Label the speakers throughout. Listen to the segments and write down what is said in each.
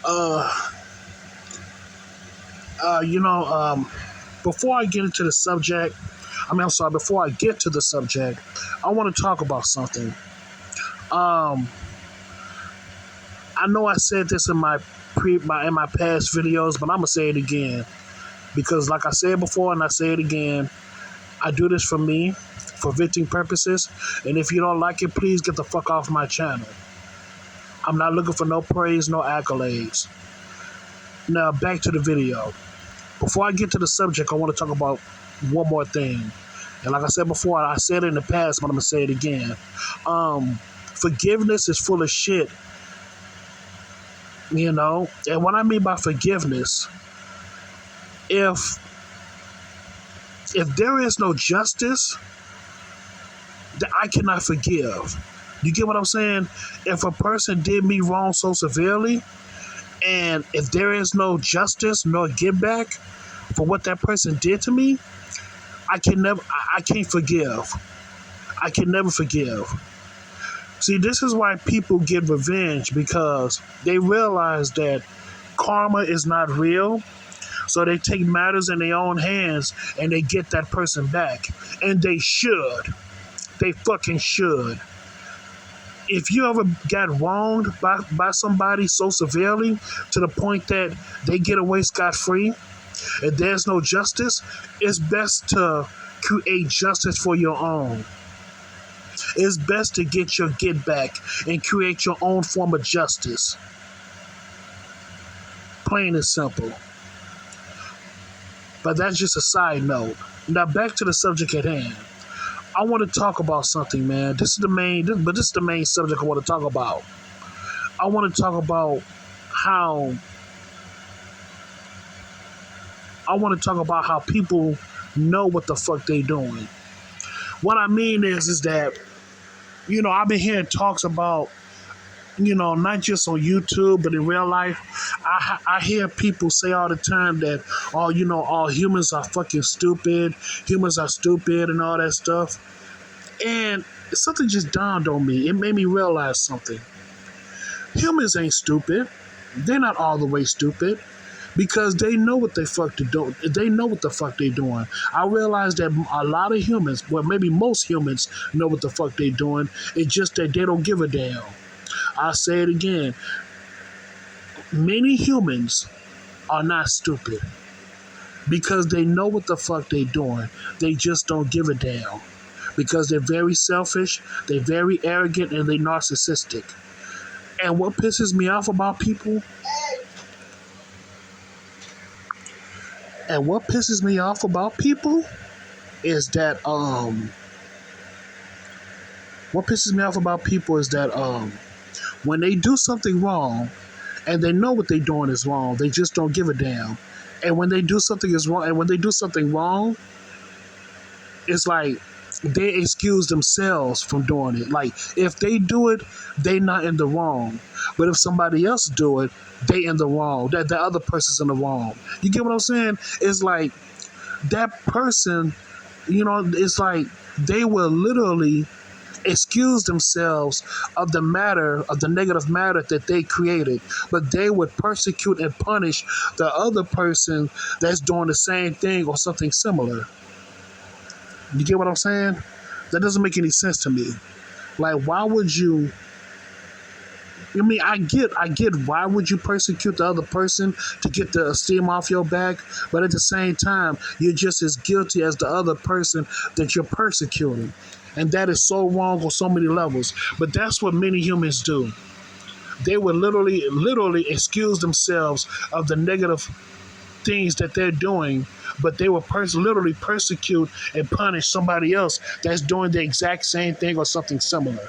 Speaker 1: Uh, you know, before I get into the subject, I'm sorry, before I get to the subject, I want to talk about something. Um, I know I said this in my past videos, but I'm gonna say it again because, like I said before, and I say it again, I do this for me, for venting purposes. And if you don't like it, please get the fuck off my channel. I'm not looking for no praise, no accolades. Now back to the video. Before I get to the subject, I want to talk about one more thing. And like I said before, I said it in the past, but I'm gonna say it again. Forgiveness is full of shit, you know. And what I mean by forgiveness, if there is no justice, then I cannot forgive. You get what I'm saying? If a person did me wrong so severely, and if there is no justice nor give back for what that person did to me, I can't forgive. I can never forgive. See, this is why people get revenge, because they realize that karma is not real. So they take matters in their own hands and they get that person back. And they should. They fucking should. If you ever got wronged by somebody so severely to the point that they get away scot-free and there's no justice, it's best to create justice for your own. It's best to get your get back and create your own form of justice. Plain and simple. But that's just a side note. Now back to the subject at hand. I want to talk about something, man. This is the main subject I want to talk about. I want to talk about how people know what the fuck they doing. What I mean is that, I've been hearing talks about, not just on YouTube, but in real life, I hear people say all the time that, all humans are fucking stupid, humans are stupid and all that stuff. And something just dawned on me. It made me realize something. Humans ain't stupid. They're not all the way stupid, because they know what they fuck to do. They know what the fuck they doing. I realize that a lot of humans, well, maybe most humans, know what the fuck they doing. It's just that they don't give a damn. I'll say it again. Many humans are not stupid because they know what the fuck they doing. They just don't give a damn because they're very selfish, they're very arrogant, and they're narcissistic. And what pisses me off about people is that when they do something wrong and they know what they're doing is wrong, they just don't give a damn. And when they do something wrong, it's like they excuse themselves from doing it. Like, if they do it, they not in the wrong. But if somebody else do it, they in the wrong. That the other person's in the wrong. You get what I'm saying? It's like that person, it's like they will literally excuse themselves of the negative matter that they created, but they would persecute and punish the other person that's doing the same thing or something similar. You get what I'm saying? That doesn't make any sense to me. Like, why would you? I get why would you persecute the other person to get the esteem off your back, but at the same time, you're just as guilty as the other person that you're persecuting. And that is so wrong on so many levels. But that's what many humans do. They would literally excuse themselves of the negative things that they're doing, but they will literally persecute and punish somebody else that's doing the exact same thing or something similar.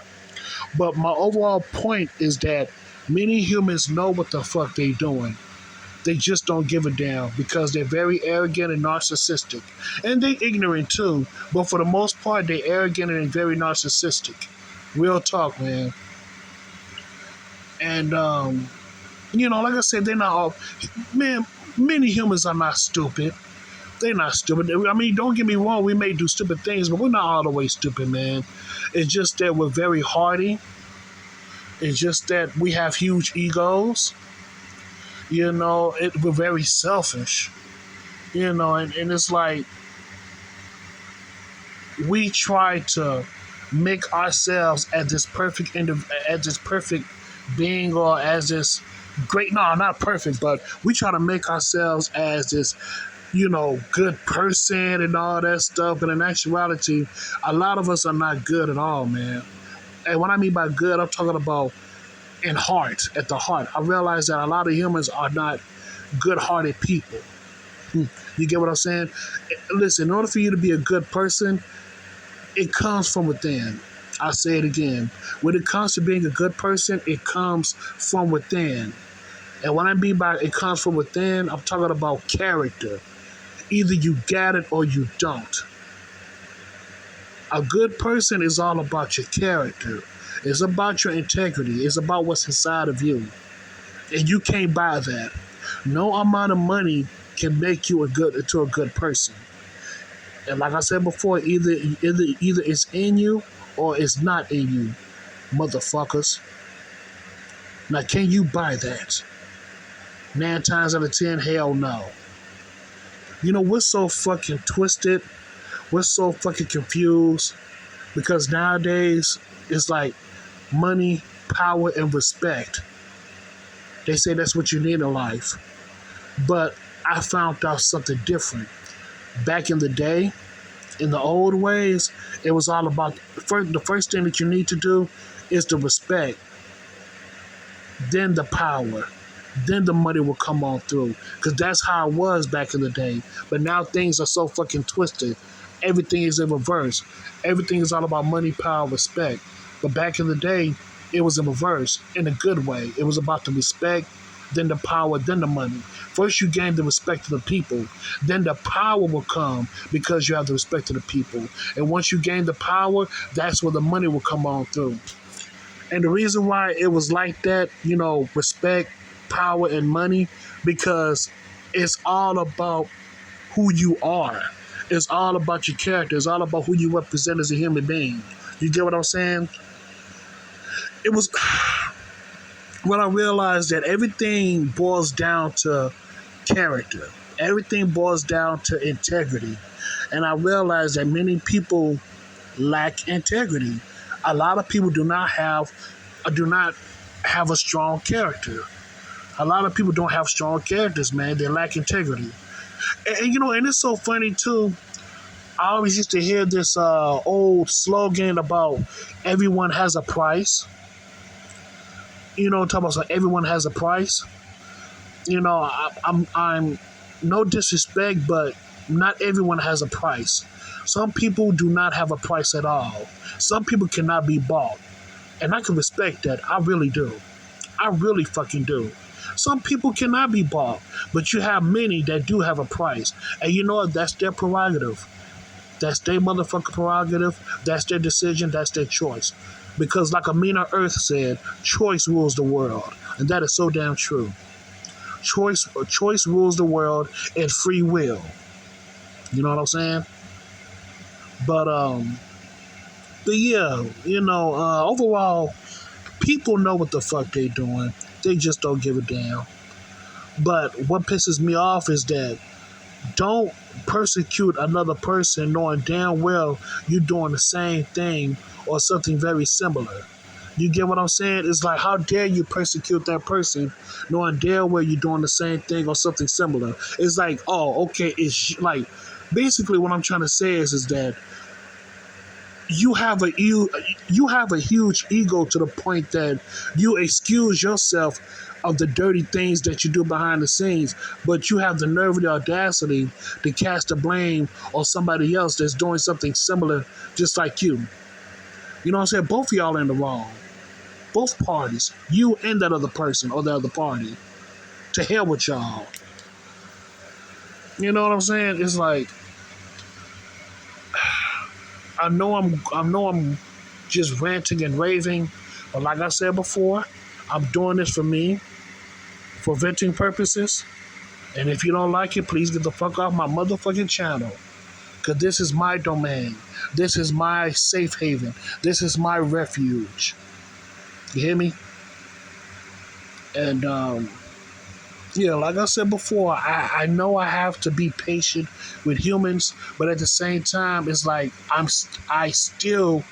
Speaker 1: But my overall point is that many humans know what the fuck they're doing. They just don't give a damn because they're very arrogant and narcissistic. And they're ignorant too, but for the most part, they're arrogant and very narcissistic. Real talk, man. And, like I said, they're not all... Man, many humans are not stupid. They're not stupid. Don't get me wrong, we may do stupid things, but we're not all the way stupid, man. It's just that we're very hardy. It's just that we have huge egos. we're very selfish. And it's like we try to make ourselves as this as this perfect being, or as this great, no, not perfect, but we try to make ourselves as this good person and all that stuff. But in actuality, a lot of us are not good at all, man. And what I mean by good, I'm talking about in heart, at the heart. I realize that a lot of humans are not good-hearted people. You get what I'm saying? Listen, in order for you to be a good person, it comes from within. I say it again. When it comes to being a good person, it comes from within. And what I mean by it comes from within, I'm talking about character. Either you got it or you don't. A good person is all about your character. It's about your integrity. It's about what's inside of you. And you can't buy that. No amount of money can make you into a good person. And like I said before, either it's in you or it's not in you, motherfuckers. Now, can you buy that? 9 times out of 10, hell no. We're so fucking twisted. We're so fucking confused because nowadays it's like money, power, and respect. They say that's what you need in life. But I found out something different. Back in the day, in the old ways, it was all about the first thing that you need to do is the respect, then the power, then the money will come on through. Because that's how it was back in the day. But now things are so fucking twisted. Everything is in reverse. Everything is all about money, power, respect. But back in the day, it was in reverse, in a good way. It was about the respect, then the power, then the money. First you gain the respect of the people, then the power will come because you have the respect of the people. And once you gain the power, that's where the money will come on through. And the reason why it was like that, respect, power, and money, because it's all about who you are. It's all about your character. It's all about who you represent as a human being. You get what I'm saying? It was when I realized that everything boils down to character. Everything boils down to integrity. And I realized that many people lack integrity. A lot of people do not have a strong character. A lot of people don't have strong characters, man. They lack integrity. And it's so funny too. I always used to hear this old slogan about everyone has a price. Talking about everyone has a price. I'm no disrespect, but not everyone has a price. Some people do not have a price at all. Some people cannot be bought. And I can respect that. I really do. I really fucking do. Some people cannot be bought, but you have many that do have a price. And you know what? That's their prerogative. That's their motherfucking prerogative. That's their decision. That's their choice. Because like Amina Earth said, choice rules the world. And that is so damn true. Choice rules the world and free will. You know what I'm saying? But yeah, overall, people know what the fuck they doing. They just don't give a damn. But what pisses me off is that don't persecute another person knowing damn well you're doing the same thing or something very similar. You get what I'm saying? It's like, how dare you persecute that person knowing damn well you're doing the same thing or something similar. It's like, oh, okay, it's like, basically what I'm trying to say is that you have a huge ego to the point that you excuse yourself of the dirty things that you do behind the scenes, but you have the nerve and the audacity to cast the blame on somebody else that's doing something similar just like you. You know what I'm saying? Both of y'all are in the wrong. Both parties. You and that other person or the other party. To hell with y'all. You know what I'm saying? It's like, I know I'm just ranting and raving, but like I said before, I'm doing this for me, for venting purposes. And if you don't like it, please get the fuck off my motherfucking channel. Because this is my domain. This is my safe haven. This is my refuge. You hear me? And Yeah, like I said before, I know I have to be patient with humans, but at the same time, it's like I still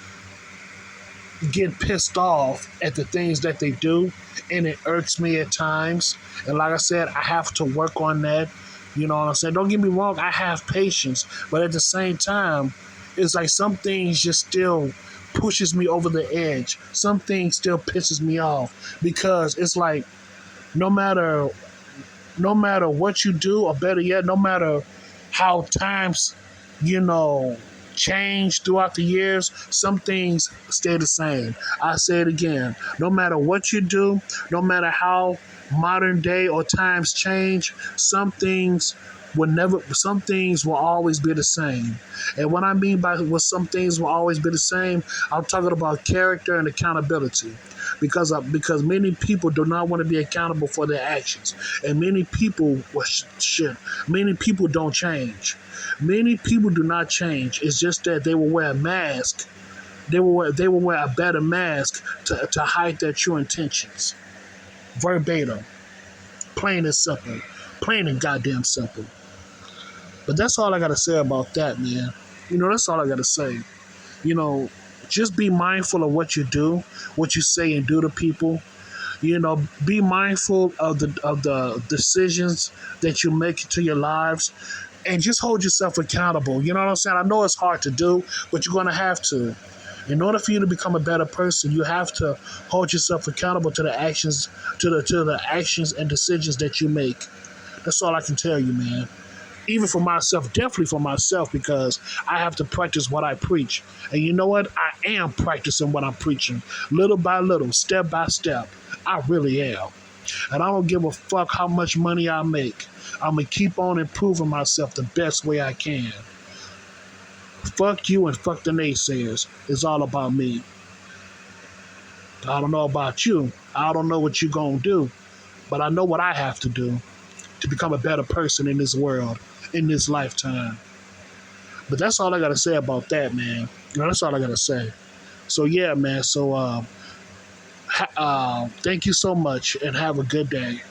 Speaker 1: get pissed off at the things that they do, and it irks me at times. And like I said, I have to work on that. You know what I'm saying? Don't get me wrong, I have patience, but at the same time, it's like some things just still pushes me over the edge. Some things still pisses me off because it's like no matter no matter what you do, or better yet, no matter how times, you know, change throughout the years, some things stay the same. I say it again. No matter what you do, no matter how modern day or times change, some things will always be the same. And what I mean by what some things will always be the same, I'm talking about character and accountability. Because many people do not want to be accountable for their actions, and many people shit. Many people don't change. Many people do not change. It's just that they will wear a mask. They will wear a better mask to hide their true intentions. Verbatim, plain and simple, plain and goddamn simple. But that's all I gotta say about that, man. That's all I gotta say. You know, just be mindful of what you do, what you say and do to people. Be mindful of the decisions that you make to your lives, and just hold yourself accountable. You know what I'm saying? I know it's hard to do, but you're gonna have to. In order for you to become a better person, you have to hold yourself accountable to the actions, to the actions and decisions that you make. That's all I can tell you, man. Even for myself, definitely for myself, because I have to practice what I preach. And you know what? I am practicing what I'm preaching, little by little, step by step. I really am. And I don't give a fuck how much money I make. I'm going to keep on improving myself the best way I can. Fuck you and fuck the naysayers. It's all about me. I don't know about you. I don't know what you're going to do. But I know what I have to do to become a better person in this world, in this lifetime. But that's all I got to say about that, man. That's all I got to say. So, yeah, man. So, thank you so much and have a good day.